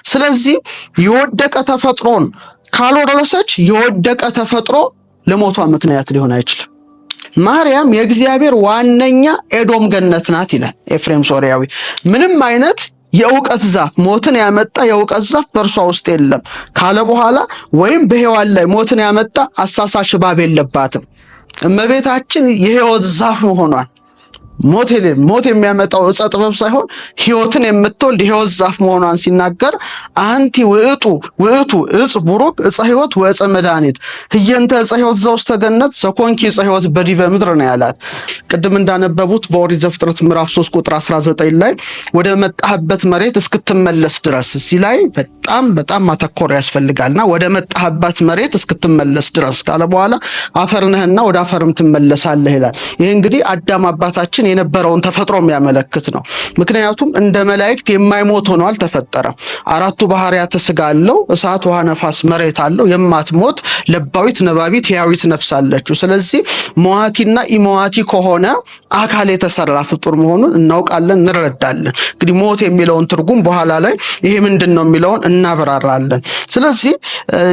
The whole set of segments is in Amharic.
ስለዚህ የወደቀ ተፈጥሮን ካልወረሰች የወደቀ ተፈጥሮ ለሞቷ ምክንያት ሊሆን አይችልም። ማርያም የእግዚአብሔር ዋነኛ ኤዶም ገነት ናት ይላል ኤፍሬም ሶርያዊ። ምንም አይነት የእውቀት ዛፍ ሞትን ያመጣ የእውቀት ዛፍ በእርሷ ውስጥ የለም ካለ በኋላ ወይም በሔዋን ላይ ሞትን ያመጣ አሳሳች እባብ የለባትም። እመቤታችን የሕይወት ዛፍ መሆኗን ሞት የሚያመጣው ዕፀ ጥበብ ሳይሆን ሕይወትን የምትወልድ የሕይወት ዛፍ መሆኗን ሲናገር አንቲ ውእቱ ዕፅ ቡሩክ ዕፀ ሕይወት ወዕፀ መድኃኒት ህየንተ ዕፀ ሕይወት ዘውስተ ገነት ዘኮንኪ ዕፀ ሕይወት በዲበ ምድር ነው ያላት። ቅድም እንዳነበቡት በኦሪት ዘፍጥረት ምዕራፍ 3 ቁጥር 19 ላይ ወደ መጣህበት መሬት እስክትመለስ ድረስ እዚህ ላይ በጣም ማተኮር ያስፈልጋልና ወደ መጣህበት መሬት እስክትመለስ ድረስ ካለ በኋላ አፈር ነህና ወደ አፈርም ትመለሳለህ ይላል። ይሄ እንግዲህ አዳም አባታችን የነበረውን ተፈጥሮ የሚያመለክት ነው። ምክንያቱም እንደ መላእክት የማይሞት ሆኖ አልተፈጠረም። አራቱ ባህሪያተ ሥጋ አለው፣ እሳት፣ ውሃ፣ ነፋስ፣ መሬት አለው። የማትሞት ለባዊት፣ ነባቢት፣ ሕያዊት ነፍስ አለችው። ስለዚህ መዋቲና ኢመዋቲ ከሆነ አካል የተሰራ ፍጡር መሆኑን እናውቃለን፣ እንረዳለን። እንግዲህ ሞት የሚለውን ትርጉም በኋላ ላይ ይሄ ምንድን ነው የሚለውን እናብራራለን። ስለዚህ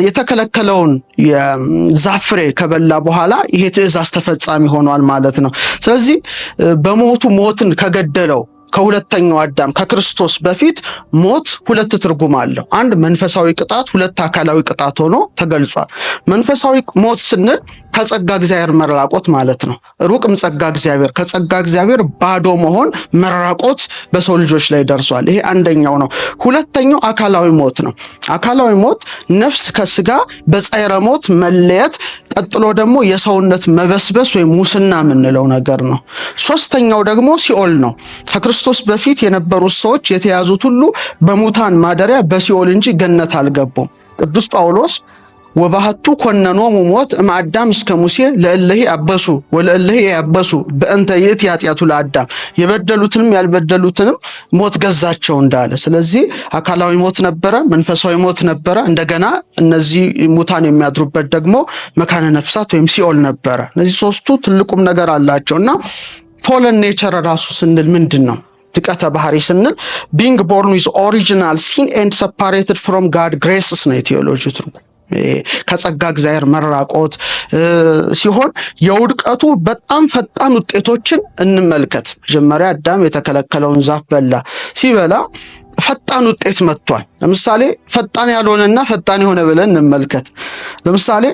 የተከለከለውን የዛፍ ፍሬ ከበላ በኋላ ይሄ ትእዛዝ ተፈጻሚ ሆኗል ማለት ነው። ስለዚህ በሞቱ ሞትን ከገደለው ከሁለተኛው አዳም ከክርስቶስ በፊት ሞት ሁለት ትርጉም አለው። አንድ መንፈሳዊ ቅጣት፣ ሁለት አካላዊ ቅጣት ሆኖ ተገልጿል። መንፈሳዊ ሞት ስንል ከጸጋ እግዚአብሔር መራቆት ማለት ነው። ሩቅም ጸጋ እግዚአብሔር፣ ከጸጋ እግዚአብሔር ባዶ መሆን መራቆት በሰው ልጆች ላይ ደርሷል። ይሄ አንደኛው ነው። ሁለተኛው አካላዊ ሞት ነው። አካላዊ ሞት ነፍስ ከስጋ በጻዕረ ሞት መለየት፣ ቀጥሎ ደግሞ የሰውነት መበስበስ ወይም ሙስና የምንለው ነገር ነው። ሶስተኛው ደግሞ ሲኦል ነው። ከክርስቶስ በፊት የነበሩት ሰዎች የተያዙት ሁሉ በሙታን ማደሪያ በሲኦል እንጂ ገነት አልገቡም። ቅዱስ ጳውሎስ ወባህቱ ኮነኖሙ ሞት እምአዳም እስከ ሙሴ ለእለሂ አበሱ ወለእለሂ ያበሱ በእንተ ይእቲ ኃጢአቱ ለአዳም፣ የበደሉትንም ያልበደሉትንም ሞት ገዛቸው እንዳለ። ስለዚህ አካላዊ ሞት ነበረ፣ መንፈሳዊ ሞት ነበረ። እንደገና እነዚህ ሙታን የሚያድሩበት ደግሞ መካነ ነፍሳት ወይም ሲኦል ነበረ። እነዚህ ሶስቱ ትልቁም ነገር አላቸው እና ፎለን ኔቸር ራሱ ስንል ምንድን ነው? ድቀተ ባህሪ ስንል ቢንግ ቦርን ዊዝ ኦሪጂናል ሲን ኤንድ ሰፓሬትድ ፍሮም ጋድ ግሬስስ ነው የቴዎሎጂ ትርጉም። ከጸጋ እግዚአብሔር መራቆት ሲሆን የውድቀቱ በጣም ፈጣን ውጤቶችን እንመልከት። መጀመሪያ አዳም የተከለከለውን ዛፍ በላ። ሲበላ ፈጣን ውጤት መጥቷል። ለምሳሌ ፈጣን ያልሆነና ፈጣን የሆነ ብለን እንመልከት። ለምሳሌ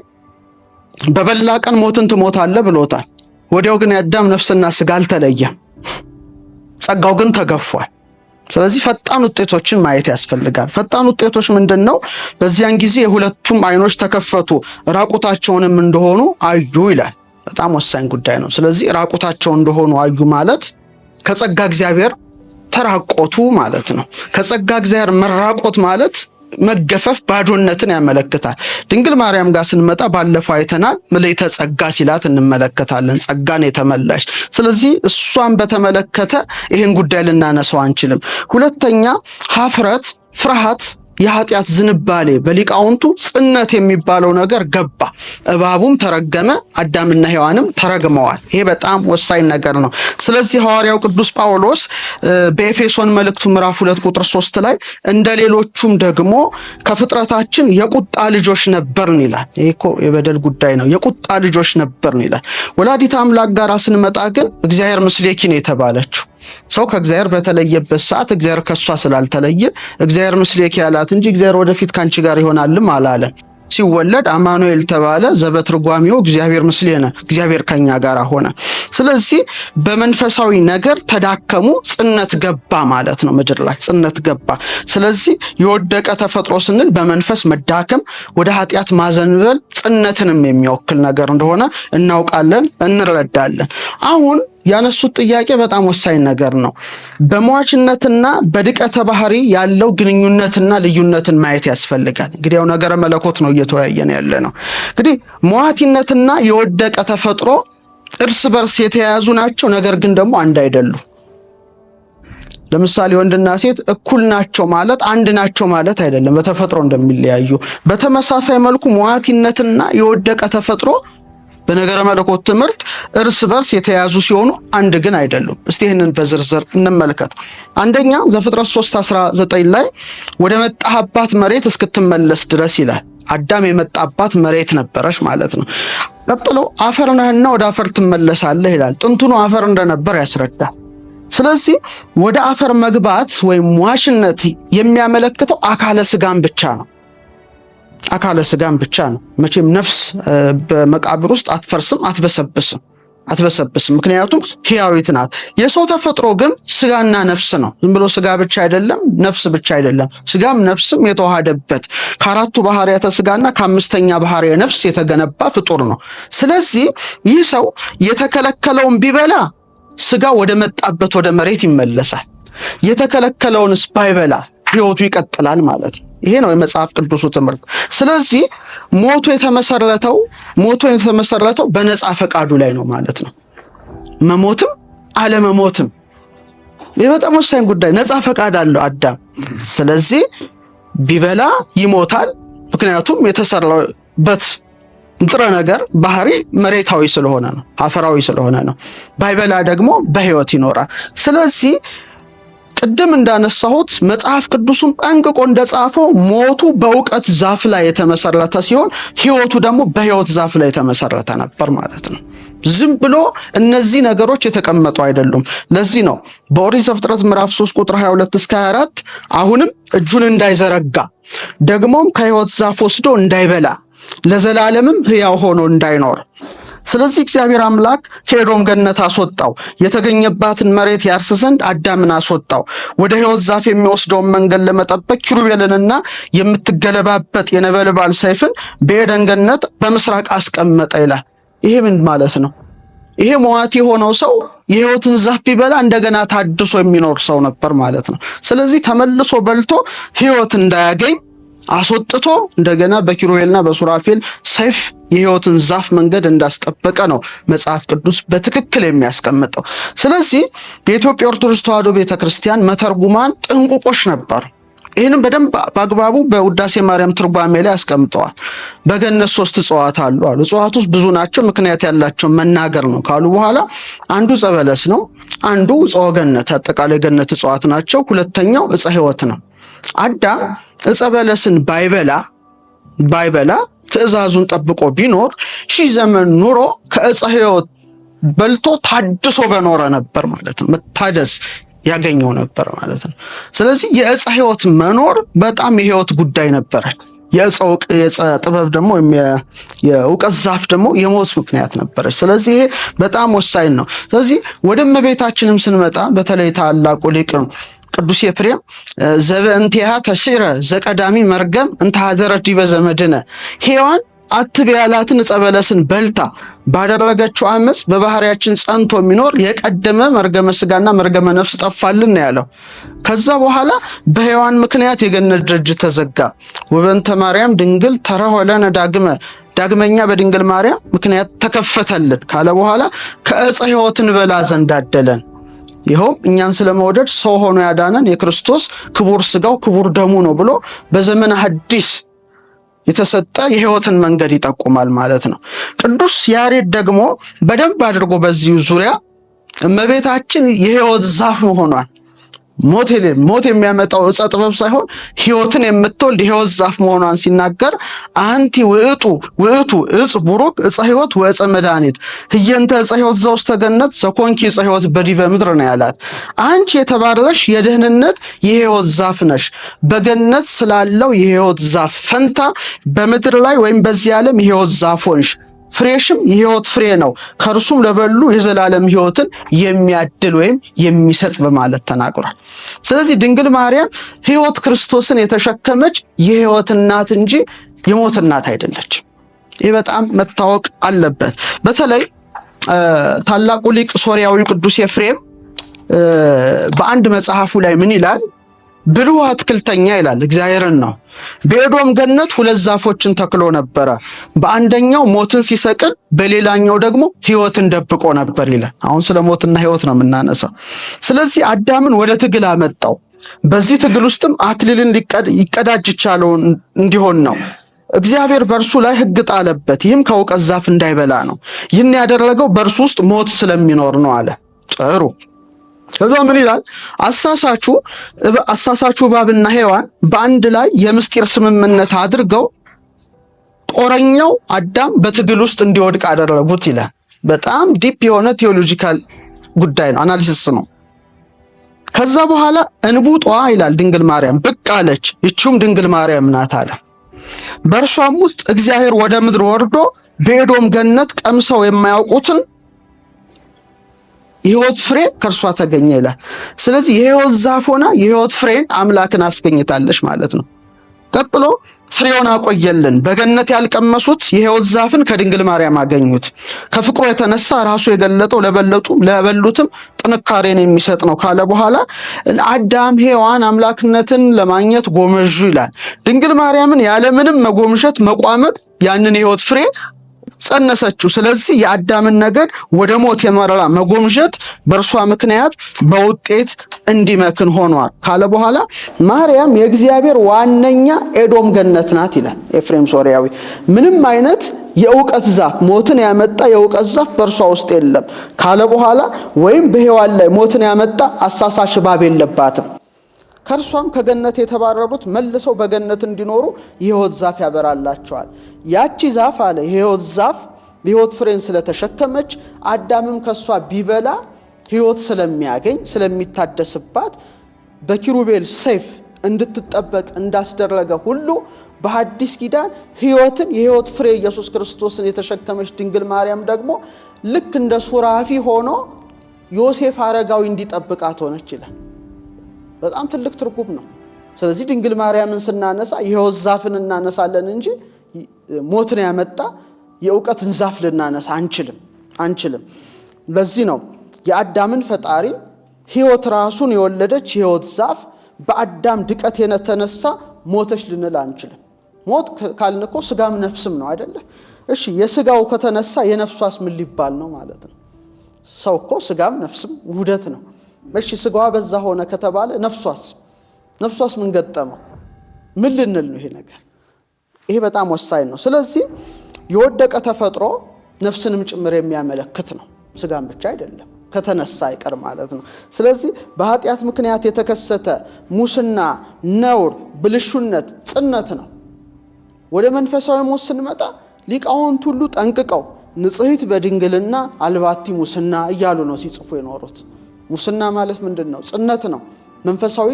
በበላ ቀን ሞትን ትሞታለህ ብሎታል። ወዲያው ግን የአዳም ነፍስና ስጋ አልተለየም፣ ጸጋው ግን ተገፏል። ስለዚህ ፈጣን ውጤቶችን ማየት ያስፈልጋል። ፈጣን ውጤቶች ምንድነው? በዚያን ጊዜ የሁለቱም አይኖች ተከፈቱ፣ ራቁታቸውንም እንደሆኑ አዩ ይላል። በጣም ወሳኝ ጉዳይ ነው። ስለዚህ ራቁታቸው እንደሆኑ አዩ ማለት ከጸጋ እግዚአብሔር ተራቆቱ ማለት ነው። ከጸጋ እግዚአብሔር መራቆት ማለት መገፈፍ፣ ባዶነትን ያመለክታል። ድንግል ማርያም ጋር ስንመጣ ባለፈው አይተናል። ምልዕተ ጸጋ ሲላት እንመለከታለን፣ ጸጋን የተመላሽ። ስለዚህ እሷን በተመለከተ ይህን ጉዳይ ልናነሳው አንችልም። ሁለተኛ ሀፍረት፣ ፍርሃት፣ የኃጢአት ዝንባሌ በሊቃውንቱ ጽነት የሚባለው ነገር ገባ። እባቡም ተረገመ፣ አዳምና ሔዋንም ተረግመዋል። ይሄ በጣም ወሳኝ ነገር ነው። ስለዚህ ሐዋርያው ቅዱስ ጳውሎስ በኤፌሶን መልእክቱ ምዕራፍ 2 ቁጥር 3 ላይ እንደ ሌሎቹም ደግሞ ከፍጥረታችን የቁጣ ልጆች ነበርን ይላል። ይሄ እኮ የበደል ጉዳይ ነው። የቁጣ ልጆች ነበርን ይላል። ወላዲተ አምላክ ጋር ስንመጣ ግን እግዚአብሔር ምስሌኪ ነው የተባለችው። ሰው ከእግዚአብሔር በተለየበት ሰዓት እግዚአብሔር ከሷ ስላልተለየ እግዚአብሔር ምስሌኪ ያላት እንጂ እግዚአብሔር ወደፊት ካንቺ ጋር ይሆናልም አላለም። ሲወለድ አማኑኤል ተባለ፣ ዘበትርጓሚው እግዚአብሔር ምስሌነ፣ እግዚአብሔር ከኛ ጋር ሆነ። ስለዚህ በመንፈሳዊ ነገር ተዳከሙ፣ ጽነት ገባ ማለት ነው። ምድር ላይ ጽነት ገባ። ስለዚህ የወደቀ ተፈጥሮ ስንል በመንፈስ መዳከም፣ ወደ ኃጢአት ማዘንበል፣ ጽነትንም የሚወክል ነገር እንደሆነ እናውቃለን፣ እንረዳለን። አሁን ያነሱት ጥያቄ በጣም ወሳኝ ነገር ነው። በሟችነትና በድቀተ ባህሪ ያለው ግንኙነትና ልዩነትን ማየት ያስፈልጋል። እንግዲህ ያው ነገረ መለኮት ነው እየተወያየን ያለ ነው። እንግዲህ ሟችነትና የወደቀ ተፈጥሮ እርስ በርስ የተያያዙ ናቸው፣ ነገር ግን ደግሞ አንድ አይደሉም። ለምሳሌ ወንድና ሴት እኩል ናቸው ማለት አንድ ናቸው ማለት አይደለም፣ በተፈጥሮ እንደሚለያዩ። በተመሳሳይ መልኩ ሟችነትና የወደቀ ተፈጥሮ በነገረ መለኮት ትምህርት እርስ በርስ የተያዙ ሲሆኑ አንድ ግን አይደሉም። እስቲ ይህንን በዝርዝር እንመልከት። አንደኛ ዘፍጥረት 3:19 ላይ ወደ መጣህባት መሬት እስክትመለስ ድረስ ይላል። አዳም የመጣባት መሬት ነበረች ማለት ነው። ቀጥሎ አፈር ነህና ወደ አፈር ትመለሳለህ ይላል። ጥንቱኑ አፈር እንደነበር ያስረዳል። ስለዚህ ወደ አፈር መግባት ወይም ሟሽነት የሚያመለክተው አካለ ስጋን ብቻ ነው። አካለ ስጋን ብቻ ነው። መቼም ነፍስ በመቃብር ውስጥ አትፈርስም፣ አትበሰብስም። ምክንያቱም ሕያዊት ናት። የሰው ተፈጥሮ ግን ስጋና ነፍስ ነው። ዝም ብሎ ስጋ ብቻ አይደለም፣ ነፍስ ብቻ አይደለም። ስጋም ነፍስም የተዋሃደበት ከአራቱ ባህሪያተ ስጋና ከአምስተኛ ባህሪየ ነፍስ የተገነባ ፍጡር ነው። ስለዚህ ይህ ሰው የተከለከለውን ቢበላ ስጋ ወደ መጣበት ወደ መሬት ይመለሳል። የተከለከለውንስ ባይበላ ሕይወቱ ይቀጥላል ማለት ነው። ይሄ ነው የመጽሐፍ ቅዱሱ ትምህርት። ስለዚህ ሞቱ የተመሰረተው በነፃ ፈቃዱ ላይ ነው ማለት ነው። መሞትም አለመሞትም ይህ በጣም ወሳኝ ጉዳይ። ነፃ ፈቃድ አለው አዳም። ስለዚህ ቢበላ ይሞታል። ምክንያቱም የተሰራበት ንጥረ ነገር ባህሪ መሬታዊ ስለሆነ ነው፣ አፈራዊ ስለሆነ ነው። ባይበላ ደግሞ በሕይወት ይኖራል። ስለዚህ ቅድም እንዳነሳሁት መጽሐፍ ቅዱሱን ጠንቅቆ እንደጻፈው ሞቱ በእውቀት ዛፍ ላይ የተመሰረተ ሲሆን ሕይወቱ ደግሞ በሕይወት ዛፍ ላይ የተመሰረተ ነበር ማለት ነው። ዝም ብሎ እነዚህ ነገሮች የተቀመጡ አይደሉም። ለዚህ ነው በኦሪት ዘፍጥረት ምዕራፍ 3 ቁጥር 22 እስከ 24 አሁንም እጁን እንዳይዘረጋ ደግሞም ከሕይወት ዛፍ ወስዶ እንዳይበላ ለዘላለምም ሕያው ሆኖ እንዳይኖር ስለዚህ እግዚአብሔር አምላክ ከኤዶም ገነት አስወጣው። የተገኘባትን መሬት ያርስ ዘንድ አዳምን አስወጣው። ወደ ሕይወት ዛፍ የሚወስደውን መንገድ ለመጠበቅ ኪሩቤልንና የምትገለባበት የነበልባል ሰይፍን በኤደን ገነት በምስራቅ አስቀመጠ ይላል። ይሄ ምን ማለት ነው? ይሄ ሟት የሆነው ሰው የሕይወትን ዛፍ ቢበላ እንደገና ታድሶ የሚኖር ሰው ነበር ማለት ነው። ስለዚህ ተመልሶ በልቶ ሕይወት እንዳያገኝ አስወጥቶ እንደገና በኪሩቤልና በሱራፌል ሰይፍ የሕይወትን ዛፍ መንገድ እንዳስጠበቀ ነው መጽሐፍ ቅዱስ በትክክል የሚያስቀምጠው። ስለዚህ የኢትዮጵያ ኦርቶዶክስ ተዋሕዶ ቤተክርስቲያን መተርጉማን ጥንቁቆች ነበሩ። ይህንም በደንብ በአግባቡ በውዳሴ ማርያም ትርጓሜ ላይ አስቀምጠዋል። በገነት 3 እጽዋት አሉ። እጽዋት ውስጥ ብዙ ናቸው፣ ምክንያት ያላቸው መናገር ነው ካሉ በኋላ አንዱ ዕፀ በለስ ነው፣ አንዱ ዕፀ ገነት አጠቃላይ ገነት እጽዋት ናቸው፣ ሁለተኛው ዕፀ ሕይወት ነው። አዳም ዕፀ በለስን ባይበላ ትእዛዙን ጠብቆ ቢኖር 1000 ዘመን ኑሮ ከዕፀ ሕይወት በልቶ ታድሶ በኖረ ነበር ማለት ነው። መታደስ ያገኘው ነበር ማለት ነው። ስለዚህ የዕፀ ሕይወት መኖር በጣም የሕይወት ጉዳይ ነበረች። የዕፀ ጥበብ ደግሞ የእውቀት ዛፍ ደግሞ የሞት ምክንያት ነበረች። ስለዚህ ይሄ በጣም ወሳኝ ነው። ስለዚህ ወደ እመቤታችንም ስንመጣ በተለይ ታላቁ ሊቅ ቅዱስ ኤፍሬም ዘበእንቲሃ ተሽረ ዘቀዳሚ መርገም እንተ ሀደረት ዲበ ዘመድነ ሔዋን አትብ ያላትን ዕፀ በለስን በልታ ባደረገችው አመፅ በባህሪያችን ጸንቶ የሚኖር የቀደመ መርገመ ስጋና መርገመ ነፍስ ጠፋልን ያለው። ከዛ በኋላ በሔዋን ምክንያት የገነት ደጅ ተዘጋ። ወበንተ ማርያም ድንግል ተረሆለነ ዳግመኛ በድንግል ማርያም ምክንያት ተከፈተልን ካለ በኋላ ከዕፀ ሕይወት እንበላ ዘንድ አደለን። ይኸውም እኛን ስለመውደድ ሰው ሆኖ ያዳነን የክርስቶስ ክቡር ስጋው ክቡር ደሙ ነው ብሎ በዘመነ ሐዲስ የተሰጠ የሕይወትን መንገድ ይጠቁማል ማለት ነው። ቅዱስ ያሬድ ደግሞ በደንብ አድርጎ በዚህ ዙሪያ እመቤታችን የሕይወት ዛፍ መሆኗን ሞት የሚያመጣው ዕፀ ጥበብ ሳይሆን ሕይወትን የምትወልድ የሕይወት ዛፍ መሆኗን ሲናገር አንቲ ውእቱ ዕፅ ቡሩክ ዕፀ ሕይወት ወዕፀ መድኃኒት ህየንተ ዕፀ ሕይወት ዘውስተ ገነት ዘኮንኪ ዕፀ ሕይወት በዲበ ምድር ነው ያላት። አንቺ የተባረክሽ የደህንነት የሕይወት ዛፍ ነሽ። በገነት ስላለው የሕይወት ዛፍ ፈንታ በምድር ላይ ወይም በዚህ ዓለም የሕይወት ዛፍ ሆንሽ። ፍሬሽም የሕይወት ፍሬ ነው፣ ከእርሱም ለበሉ የዘላለም ሕይወትን የሚያድል ወይም የሚሰጥ በማለት ተናግሯል። ስለዚህ ድንግል ማርያም ሕይወት ክርስቶስን የተሸከመች የሕይወት እናት እንጂ የሞት እናት አይደለችም። ይህ በጣም መታወቅ አለበት። በተለይ ታላቁ ሊቅ ሶርያዊ ቅዱስ ኤፍሬም በአንድ መጽሐፉ ላይ ምን ይላል? ብልሁ አትክልተኛ ይላል፣ እግዚአብሔርን ነው። በኤዶም ገነት 2 ዛፎችን ተክሎ ነበረ። በአንደኛው ሞትን ሲሰቅል፣ በሌላኛው ደግሞ ሕይወትን ደብቆ ነበር ይላል። አሁን ስለ ሞትና ሕይወት ነው የምናነሳው። ስለዚህ አዳምን ወደ ትግል አመጣው። በዚህ ትግል ውስጥም አክሊልን ይቀዳጅ ቻለው እንዲሆን ነው። እግዚአብሔር በእርሱ ላይ ሕግ ጣለበት፣ ይህም ከእውቀት ዛፍ እንዳይበላ ነው። ይህን ያደረገው በእርሱ ውስጥ ሞት ስለሚኖር ነው አለ። ጥሩ። ከዛ ምን ይላል? አሳሳቹ እባብና ሔዋን በአንድ ላይ የምስጢር ስምምነት አድርገው ጦረኛው አዳም በትግል ውስጥ እንዲወድቅ አደረጉት ይላል። በጣም ዲፕ የሆነ ቴዎሎጂካል ጉዳይ ነው፣ አናሊሲስ ነው። ከዛ በኋላ እንቡጧ ይላል ድንግል ማርያም ብቅ አለች፣ ይቺውም ድንግል ማርያም ናት አለ። በእርሷም ውስጥ እግዚአብሔር ወደ ምድር ወርዶ በኤዶም ገነት ቀምሰው የማያውቁትን የሕይወት ፍሬ ከእርሷ ተገኘ ይላል። ስለዚህ የሕይወት ዛፍ ሆና የሕይወት ፍሬን አምላክን አስገኝታለች ማለት ነው። ቀጥሎ ፍሬውን አቆየልን። በገነት ያልቀመሱት የሕይወት ዛፍን ከድንግል ማርያም አገኙት። ከፍቅሩ የተነሳ ራሱ የገለጠው ለበሉትም ጥንካሬን የሚሰጥ ነው ካለ በኋላ አዳም ሔዋን አምላክነትን ለማግኘት ጎመዡ ይላል። ድንግል ማርያምን ያለምንም መጎምሸት መቋመጥ ያንን የሕይወት ፍሬ ጸነሰችው። ስለዚህ የአዳምን ነገድ ወደ ሞት የመራ መጎምጀት በእርሷ ምክንያት በውጤት እንዲመክን ሆኗል ካለ በኋላ ማርያም የእግዚአብሔር ዋነኛ ኤዶም ገነት ናት ይላል ኤፍሬም ሶርያዊ። ምንም አይነት የእውቀት ዛፍ ሞትን ያመጣ የእውቀት ዛፍ በእርሷ ውስጥ የለም ካለ በኋላ ወይም በሔዋን ላይ ሞትን ያመጣ አሳሳች እባብ የለባትም። ከእርሷም ከገነት የተባረሩት መልሰው በገነት እንዲኖሩ የሕይወት ዛፍ ያበራላቸዋል። ያቺ ዛፍ አለ የሕይወት ዛፍ የሕይወት ፍሬን ስለተሸከመች አዳምም ከሷ ቢበላ ሕይወት ስለሚያገኝ ስለሚታደስባት በኪሩቤል ሰይፍ እንድትጠበቅ እንዳስደረገ ሁሉ በሐዲስ ኪዳን ሕይወትን የሕይወት ፍሬ ኢየሱስ ክርስቶስን የተሸከመች ድንግል ማርያም ደግሞ ልክ እንደ ሱራፊ ሆኖ ዮሴፍ አረጋዊ እንዲጠብቃት ሆነች ይላል። በጣም ትልቅ ትርጉም ነው። ስለዚህ ድንግል ማርያምን ስናነሳ የሕይወት ዛፍን እናነሳለን እንጂ ሞትን ያመጣ የእውቀትን ዛፍ ልናነሳ አንችልም። ለዚህ ነው የአዳምን ፈጣሪ ሕይወት ራሱን የወለደች የሕይወት ዛፍ በአዳም ድቀት የተነሳ ሞተች ልንል አንችልም። ሞት ካልን እኮ ስጋም ነፍስም ነው አይደለ? እሺ የስጋው ከተነሳ የነፍሷስ ምን ሊባል ነው ማለት ነው? ሰው እኮ ስጋም ነፍስም ውህደት ነው። እሺ ስጋዋ በዛ ሆነ ከተባለ ነፍሷስ ምን ገጠመው? ምን ልንል ነው ይሄ ነገር? ይሄ በጣም ወሳኝ ነው። ስለዚህ የወደቀ ተፈጥሮ ነፍስንም ጭምር የሚያመለክት ነው፣ ስጋም ብቻ አይደለም ከተነሳ አይቀር ማለት ነው። ስለዚህ በኃጢአት ምክንያት የተከሰተ ሙስና፣ ነውር፣ ብልሹነት፣ ጽነት ነው። ወደ መንፈሳዊ ሞት ስንመጣ ሊቃውንት ሁሉ ጠንቅቀው ንጽሕት በድንግልና አልባቲ ሙስና እያሉ ነው ሲጽፉ የኖሩት። ሙስና ማለት ምንድን ነው? ጽነት ነው። መንፈሳዊ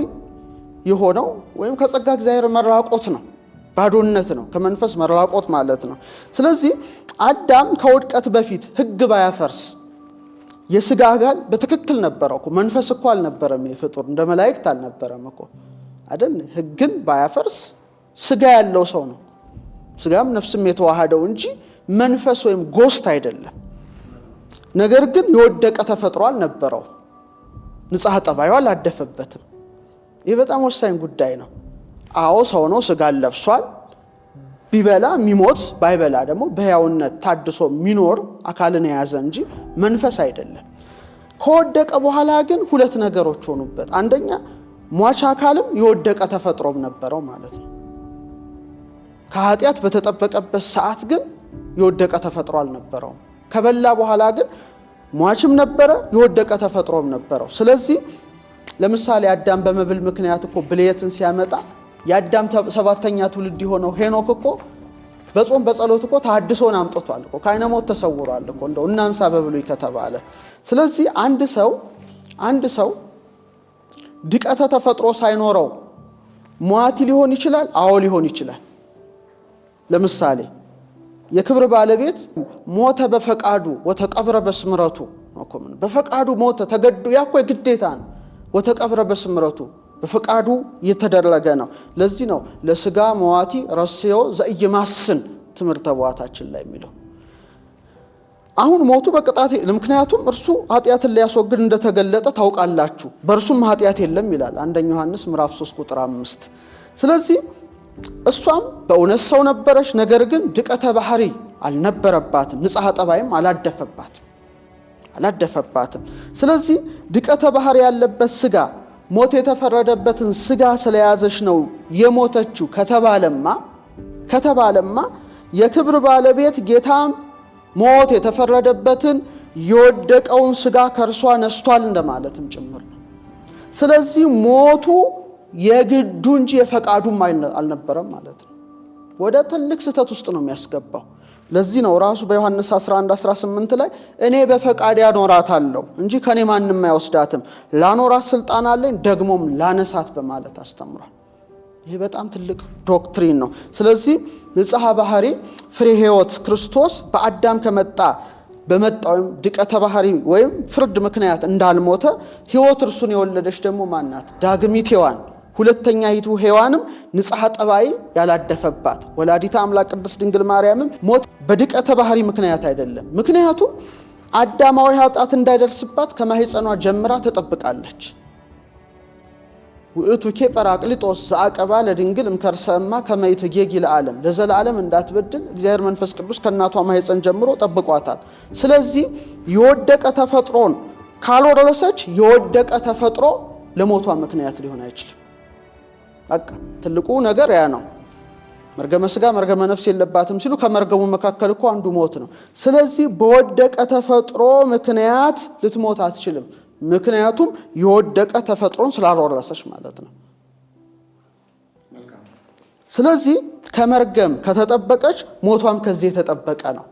የሆነው ወይም ከጸጋ እግዚአብሔር መራቆት ነው፣ ባዶነት ነው፣ ከመንፈስ መራቆት ማለት ነው። ስለዚህ አዳም ከውድቀት በፊት ሕግ ባያፈርስ የስጋ አካል በትክክል ነበረው እኮ። መንፈስ እኮ አልነበረም፣ ፍጡር እንደ መላእክት አልነበረም እኮ አይደል? ሕግን ባያፈርስ ስጋ ያለው ሰው ነው። ስጋም ነፍስም የተዋሃደው እንጂ መንፈስ ወይም ጎስት አይደለም። ነገር ግን የወደቀ ተፈጥሮ አልነበረው፣ ንጽሐ ጠባዩ አላደፈበትም። ይህ በጣም ወሳኝ ጉዳይ ነው። አዎ ሰው ነው፣ ስጋን ለብሷል። ቢበላ የሚሞት ባይበላ ደግሞ በሕያውነት ታድሶ የሚኖር አካልን የያዘ እንጂ መንፈስ አይደለም። ከወደቀ በኋላ ግን ሁለት ነገሮች ሆኑበት። አንደኛ ሟች አካልም የወደቀ ተፈጥሮም ነበረው ማለት ነው። ከኃጢአት በተጠበቀበት ሰዓት ግን የወደቀ ተፈጥሮ አልነበረውም። ከበላ በኋላ ግን ሟችም ነበረ፣ የወደቀ ተፈጥሮም ነበረው። ስለዚህ ለምሳሌ አዳም በመብል ምክንያት እኮ ብልየትን ሲያመጣ የአዳም ሰባተኛ ትውልድ የሆነው ሄኖክ እኮ በጾም በጸሎት እኮ ተሐድሶን አምጥቷል እኮ፣ ከዓይነ ሞት ተሰውሯል እኮ እንደው እናንሳ በብሉይ ከተባለ። ስለዚህ አንድ ሰው ድቀተ ተፈጥሮ ሳይኖረው ሟቲ ሊሆን ይችላል። አዎ ሊሆን ይችላል። ለምሳሌ የክብር ባለቤት ሞተ በፈቃዱ ወተቀብረ በስምረቱ። በፈቃዱ ሞተ ተገዶ፣ ያኮ የግዴታ ነው። ወተቀብረ በስምረቱ በፈቃዱ የተደረገ ነው። ለዚህ ነው ለስጋ መዋቲ ረስዮ ዘኢይማስን ትምህርተ በዋታችን ላይ የሚለው። አሁን ሞቱ በቅጣት፣ ምክንያቱም እርሱ ኃጢአትን ሊያስወግድ እንደተገለጠ ታውቃላችሁ፣ በእርሱም ኃጢአት የለም ይላል 1 ዮሐንስ ምዕራፍ 3 ቁጥር 5። ስለዚህ እሷም በእውነት ሰው ነበረች፣ ነገር ግን ድቀተ ባህሪ አልነበረባትም፣ ንጽሐ ጠባይም አላደፈባትም። ስለዚህ ድቀተ ባህሪ ያለበት ስጋ ሞት የተፈረደበትን ስጋ ስለያዘች ነው የሞተችው ከተባለማ ከተባለማ የክብር ባለቤት ጌታም ሞት የተፈረደበትን የወደቀውን ሥጋ ከርሷ ነስቷል እንደማለትም ጭምር ነው። ስለዚህ ሞቱ የግዱ እንጂ የፈቃዱም አልነበረም ማለት ነው። ወደ ትልቅ ስህተት ውስጥ ነው የሚያስገባው። ለዚህ ነው ራሱ በዮሐንስ 11:18 ላይ እኔ በፈቃድ ያኖራታለሁ እንጂ ከኔ ማንንም አይወስዳትም፣ ላኖራት ስልጣን አለኝ ደግሞም ላነሳት በማለት አስተምሯል። ይሄ በጣም ትልቅ ዶክትሪን ነው። ስለዚህ ንጽሐ ባህሪ ፍሬ ሕይወት ክርስቶስ በአዳም በመጣው ድቀተ ባህሪ ወይም ፍርድ ምክንያት እንዳልሞተ ሕይወት እርሱን የወለደች ደግሞ ማናት? ዳግሚት ሔዋን ሁለተኛይቱ ሔዋንም ንጽሐ ጠባይ ያላደፈባት ወላዲተ አምላክ ቅድስት ድንግል ማርያምም ሞት በድቀተ ባህሪ ምክንያት አይደለም። ምክንያቱም አዳማዊ ኃጢአት እንዳይደርስባት ከማህፀኗ ጀምራ ተጠብቃለች። ውእቱኬ ጰራቅሊጦስ ዘአቀባ ለድንግል እምከርሰማ ከመ ይትጌጊ ለዓለም ለዘላለም እንዳትበድል እግዚአብሔር መንፈስ ቅዱስ ከእናቷ ማህፀን ጀምሮ ጠብቋታል። ስለዚህ የወደቀ ተፈጥሮን ካልወረሰች የወደቀ ተፈጥሮ ለሞቷ ምክንያት ሊሆን አይችልም። በቃ ትልቁ ነገር ያ ነው። መርገመ ሥጋ መርገመ ነፍስ የለባትም ሲሉ ከመርገሙ መካከል እኮ አንዱ ሞት ነው። ስለዚህ በወደቀ ተፈጥሮ ምክንያት ልትሞት አትችልም። ምክንያቱም የወደቀ ተፈጥሮን ስላልወረሰች ማለት ነው። ስለዚህ ከመርገም ከተጠበቀች ሞቷም ከዚህ የተጠበቀ ነው።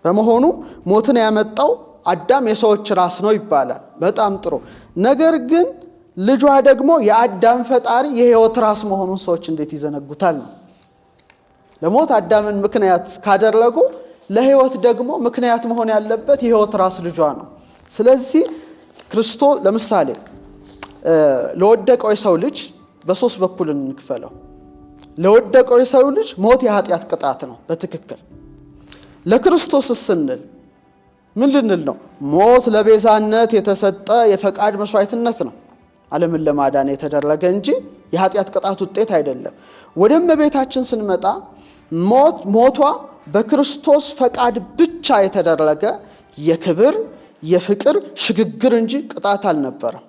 በመሆኑ ሞትን ያመጣው አዳም የሰዎች ራስ ነው ይባላል። በጣም ጥሩ። ነገር ግን ልጇ ደግሞ የአዳም ፈጣሪ የሕይወት ራስ መሆኑን ሰዎች እንዴት ይዘነጉታል ነው። ለሞት አዳምን ምክንያት ካደረጉ ለሕይወት ደግሞ ምክንያት መሆን ያለበት የሕይወት ራስ ልጇ ነው። ስለዚህ ክርስቶስ ለምሳሌ ለወደቀው የሰው ልጅ በሶስት በኩል እንክፈለው። ለወደቀው የሰው ልጅ ሞት የኃጢአት ቅጣት ነው በትክክል። ለክርስቶስ ስንል ምን ልንል ነው? ሞት ለቤዛነት የተሰጠ የፈቃድ መስዋዕትነት ነው። ዓለምን ለማዳን የተደረገ እንጂ የኃጢአት ቅጣት ውጤት አይደለም። ወደ እመቤታችን ስንመጣ ሞቷ በክርስቶስ ፈቃድ ብቻ የተደረገ የክብር የፍቅር ሽግግር እንጂ ቅጣት አልነበረም።